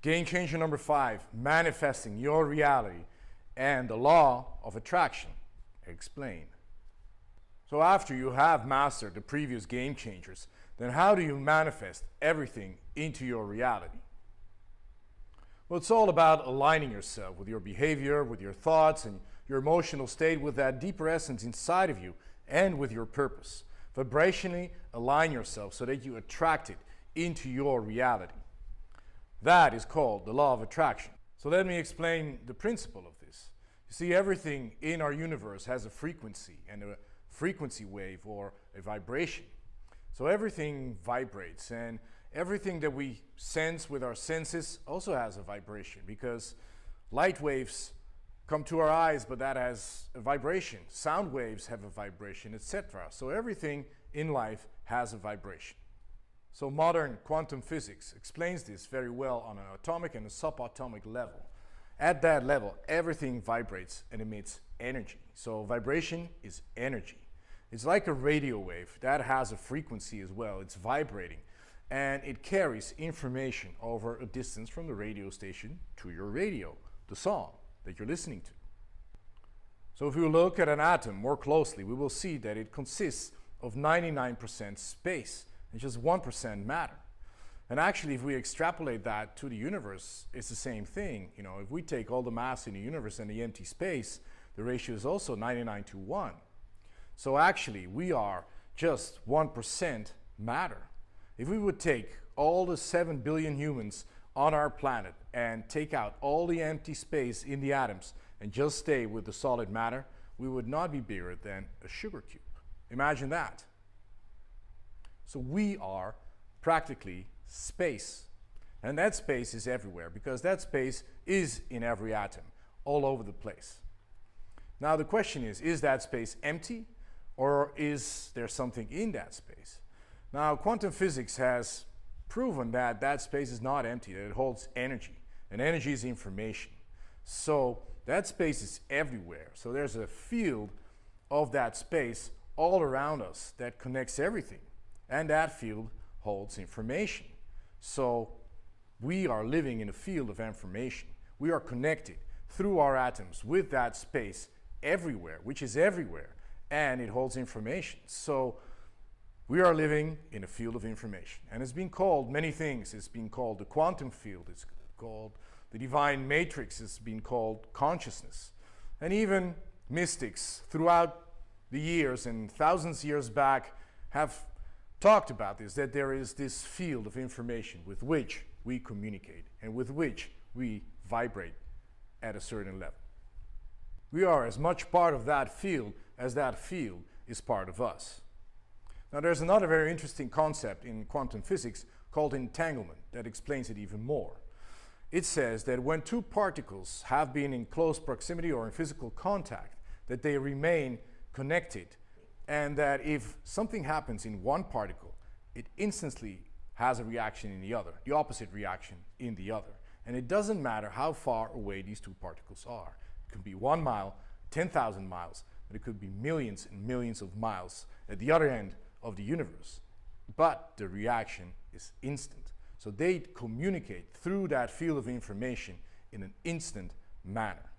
Game changer number 5, manifesting your reality and the law of attraction. Explain. So after you have mastered the previous game changers, then how do you manifest everything into your reality? Well, it's all about aligning yourself with your behavior, with your thoughts, and your emotional state with that deeper essence inside of you and with your purpose. Vibrationally align yourself so that you attract it into your reality. That is called the law of attraction. So let me explain the principle of this. You see, everything in our universe has a frequency, and a frequency wave or a vibration. So everything vibrates, and everything that we sense with our senses also has a vibration, because light waves come to our eyes, but that has a vibration. Sound waves have a vibration, etc. So everything in life has a vibration. So modern quantum physics explains this very well on an atomic and a subatomic level. At that level, everything vibrates and emits energy. So vibration is energy. It's like a radio wave that has a frequency as well. It's vibrating, and it carries information over a distance from the radio station to your radio, the song that you're listening to. So if we look at an atom more closely, we will see that it consists of 99% space and just 1% matter. And actually, if we extrapolate that to the universe, it's the same thing. You know, if we take all the mass in the universe and the empty space, the ratio is also 99 to 1. So actually, we are just 1% matter. If we would take all the 7 billion humans on our planet and take out all the empty space in the atoms and just stay with the solid matter, we would not be bigger than a sugar cube. Imagine that. So we are practically space. And that space is everywhere, because that space is in every atom, all over the place. Now the question is that space empty, or is there something in that space? Now quantum physics has proven that that space is not empty, that it holds energy, and energy is information. So that space is everywhere. So there's a field of that space all around us that connects everything, and that field holds information. So we are living in a field of information. We are connected through our atoms with that space everywhere, which is everywhere, and it holds information. So we are living in a field of information, and it's been called many things. It's been called the quantum field, it's called the divine matrix, it's been called consciousness. And even mystics throughout the years and thousands of years back have talked about this, that there is this field of information with which we communicate and with which we vibrate at a certain level. We are as much part of that field as that field is part of us. Now there's another very interesting concept in quantum physics called entanglement that explains it even more. It says that when two particles have been in close proximity or in physical contact, that they remain connected, and that if something happens in one particle, it instantly has a reaction in the other, the opposite reaction in the other. And it doesn't matter how far away these two particles are. It could be 1 mile, 10,000 miles, but it could be millions and millions of miles at the other end of the universe. But the reaction is instant. So they communicate through that field of information in an instant manner.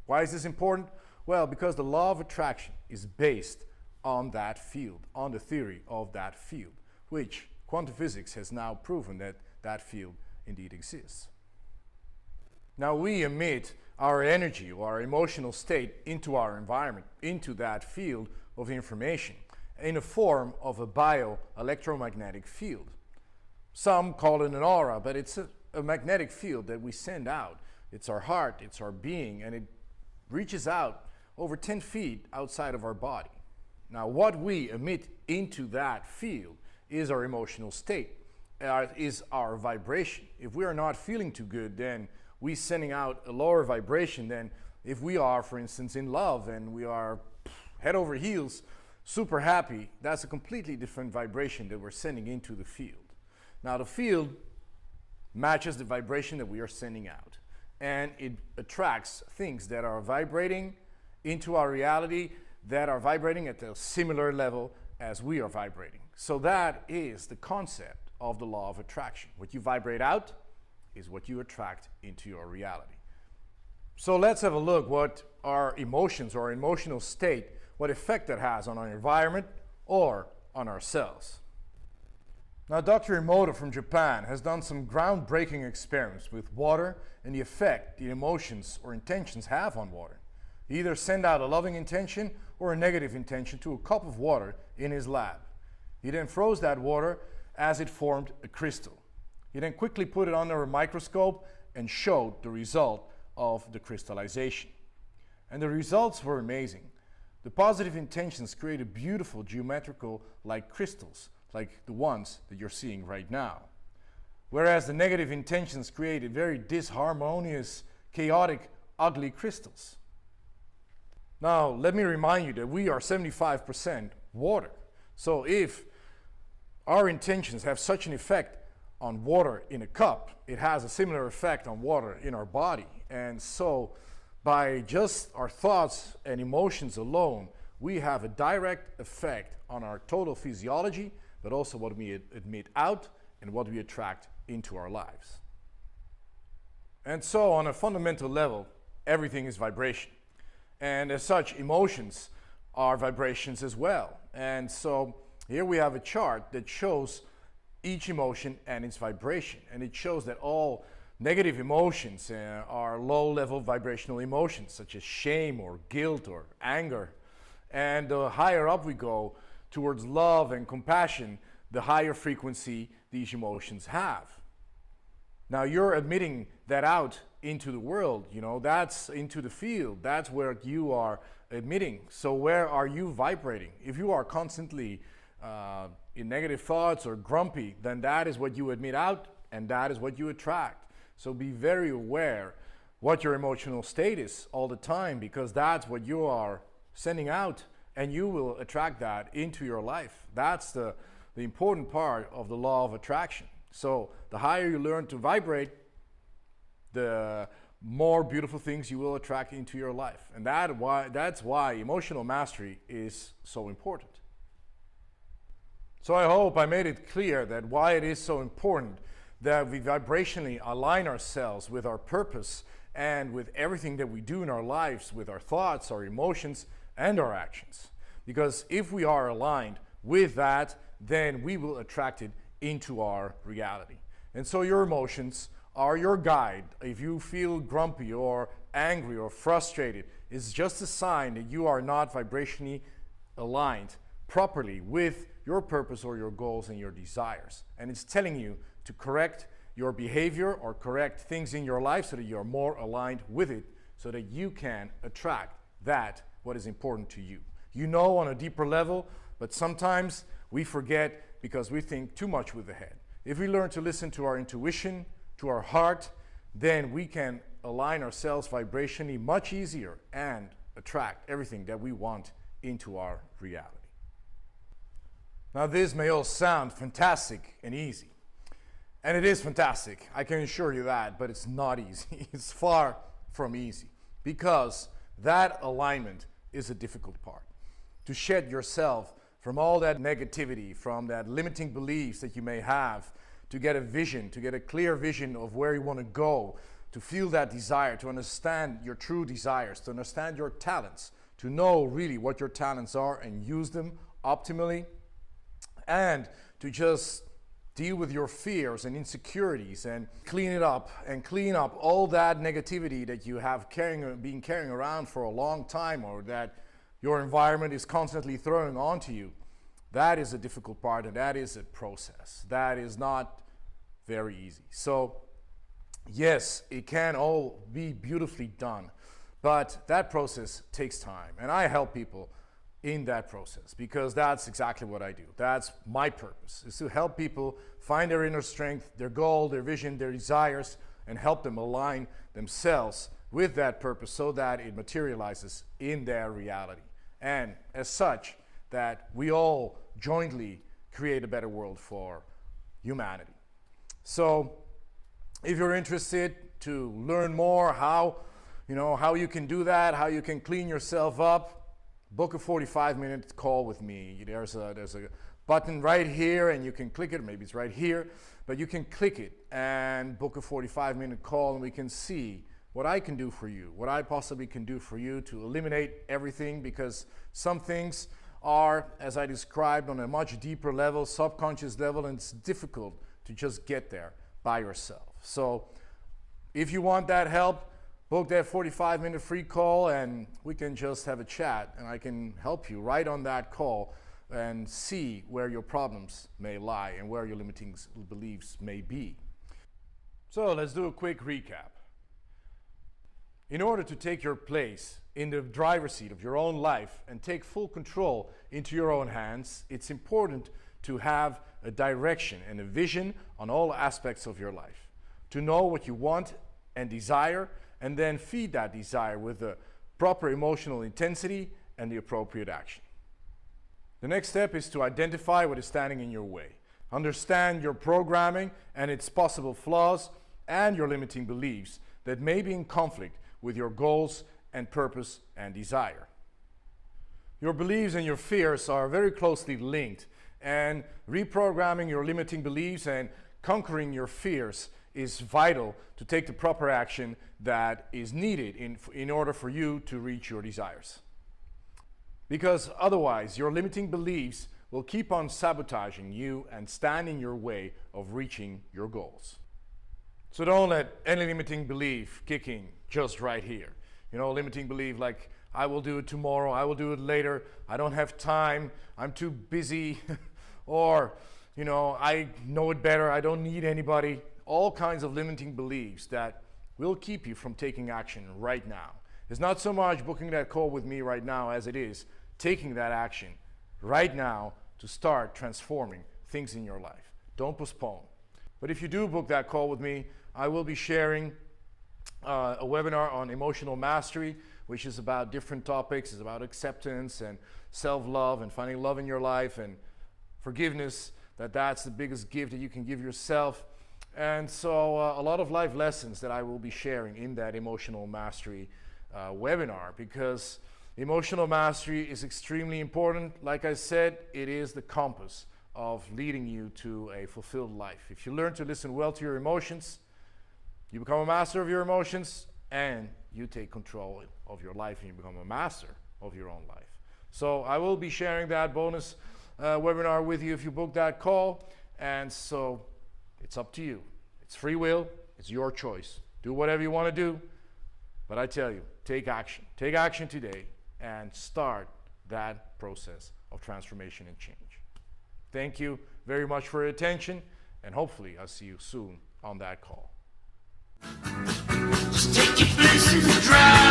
Why is this important? Well, because the law of attraction is based on that field, on the theory of that field, which quantum physics has now proven that that field indeed exists. Now we emit our energy or our emotional state into our environment, into that field of information, in a form of a bioelectromagnetic field. Some call it an aura, but it's a magnetic field that we send out. It's our heart, it's our being, and it reaches out over 10 feet outside of our body. Now what we emit into that field is our emotional state, is our vibration. If we are not feeling too good, then we're sending out a lower vibration than if we are, for instance, in love and we are head over heels, super happy. That's a completely different vibration that we're sending into the field. Now the field matches the vibration that we are sending out, and it attracts things that are vibrating into our reality, that are vibrating at a similar level as we are vibrating. So that is the concept of the law of attraction. What you vibrate out, is what you attract into your reality. So let's have a look what our emotions or emotional state, what effect that has on our environment or on ourselves. Now, Dr. Emoto from Japan has done some groundbreaking experiments with water and the effect the emotions or intentions have on water. He either send out a loving intention or a negative intention to a cup of water in his lab. He then froze that water as it formed a crystal. He then quickly put it under a microscope and showed the result of the crystallization. And the results were amazing. The positive intentions created beautiful geometrical like crystals, like the ones that you're seeing right now. Whereas the negative intentions created very disharmonious, chaotic, ugly crystals. Now, let me remind you that we are 75% water. So if our intentions have such an effect on water in a cup, it has a similar effect on water in our body. And so by just our thoughts and emotions alone, we have a direct effect on our total physiology, but also what we admit out and what we attract into our lives. And so on a fundamental level, everything is vibration. And as such, emotions are vibrations as well. And so here we have a chart that shows each emotion and its vibration. And it shows that all negative emotions are low-level vibrational emotions, such as shame or guilt or anger. And the higher up we go towards love and compassion, the higher frequency these emotions have. Now you're admitting that out into the world, that's into the field, that's where you are admitting. So where are you vibrating? If you are constantly in negative thoughts or grumpy, then that is what you admit out and that is what you attract. So be very aware what your emotional state is all the time, because that's what you are sending out and you will attract that into your life. That's the important part of the law of attraction. So the higher you learn to vibrate, the more beautiful things you will attract into your life. And that's why emotional mastery is so important. So I hope I made it clear that why it is so important that we vibrationally align ourselves with our purpose and with everything that we do in our lives, with our thoughts, our emotions, and our actions. Because if we are aligned with that, then we will attract it into our reality. And so your emotions are your guide. If you feel grumpy or angry or frustrated, it's just a sign that you are not vibrationally aligned properly with your purpose or your goals and your desires. And it's telling you to correct your behavior or correct things in your life so that you're more aligned with it, so that you can attract that what is important to you. On a deeper level, but sometimes we forget because we think too much with the head. If we learn to listen to our intuition, to our heart, then we can align ourselves vibrationally much easier and attract everything that we want into our reality. Now this may all sound fantastic and easy. And it is fantastic, I can assure you that, but it's not easy. It's far from easy, because that alignment is a difficult part. To shed yourself from all that negativity, from that limiting beliefs that you may have, to get a vision, to get a clear vision of where you want to go, to feel that desire, to understand your true desires, to understand your talents, to know really what your talents are and use them optimally, and to just deal with your fears and insecurities and clean it up and clean up all that negativity that you have been carrying around for a long time, or that your environment is constantly throwing onto you. That is a difficult part, and that is a process. That is not very easy. So yes, it can all be beautifully done, but that process takes time. And I help people in that process, because that's exactly what I do. That's my purpose, is to help people find their inner strength, their goal, their vision, their desires, and help them align themselves with that purpose so that it materializes in their reality. And as such, that we all jointly create a better world for humanity. So if you're interested to learn more how you can do that, how you can clean yourself up, book a 45-minute call with me. There's a button right here, and you can click it. Maybe it's right here. but you can click it and book a 45-minute call, and we can see what I can do for you, what I possibly can do for you to eliminate everything, because some things are, as I described, on a much deeper level, subconscious level, and it's difficult to just get there by yourself. So if you want that help, book that 45-minute free call and we can just have a chat, and I can help you right on that call and see where your problems may lie and where your limiting beliefs may be. So let's do a quick recap. In order to take your place in the driver's seat of your own life and take full control into your own hands, it's important to have a direction and a vision on all aspects of your life. To know what you want and desire, and then feed that desire with the proper emotional intensity and the appropriate action. The next step is to identify what is standing in your way. Understand your programming and its possible flaws and your limiting beliefs that may be in conflict with your goals and purpose and desire. Your beliefs and your fears are very closely linked, and reprogramming your limiting beliefs and conquering your fears is vital to take the proper action that is needed in order for you to reach your desires. Because otherwise, your limiting beliefs will keep on sabotaging you and stand in your way of reaching your goals. So don't let any limiting belief kick in just right here. You know, limiting belief like, I will do it tomorrow, I will do it later, I don't have time, I'm too busy, or, you know, I know it better, I don't need anybody. All kinds of limiting beliefs that will keep you from taking action right now. It's not so much booking that call with me right now as it is taking that action right now to start transforming things in your life. Don't postpone. But if you do book that call with me, I will be sharing a webinar on emotional mastery, which is about different topics. It's about acceptance and self-love and finding love in your life and forgiveness. That's the biggest gift that you can give yourself. And so a lot of life lessons that I will be sharing in that emotional mastery webinar, because emotional mastery is extremely important. Like I said, it is the compass of leading you to a fulfilled life. If you learn to listen well to your emotions, you become a master of your emotions, and you take control of your life, and you become a master of your own life. So I will be sharing that bonus webinar with you if you book that call. And so it's up to you. It's free will. It's your choice. Do whatever you want to do. But I tell you, take action. Take action today and start that process of transformation and change. Thank you very much for your attention, and hopefully I'll see you soon on that call. Just take your place in the drive.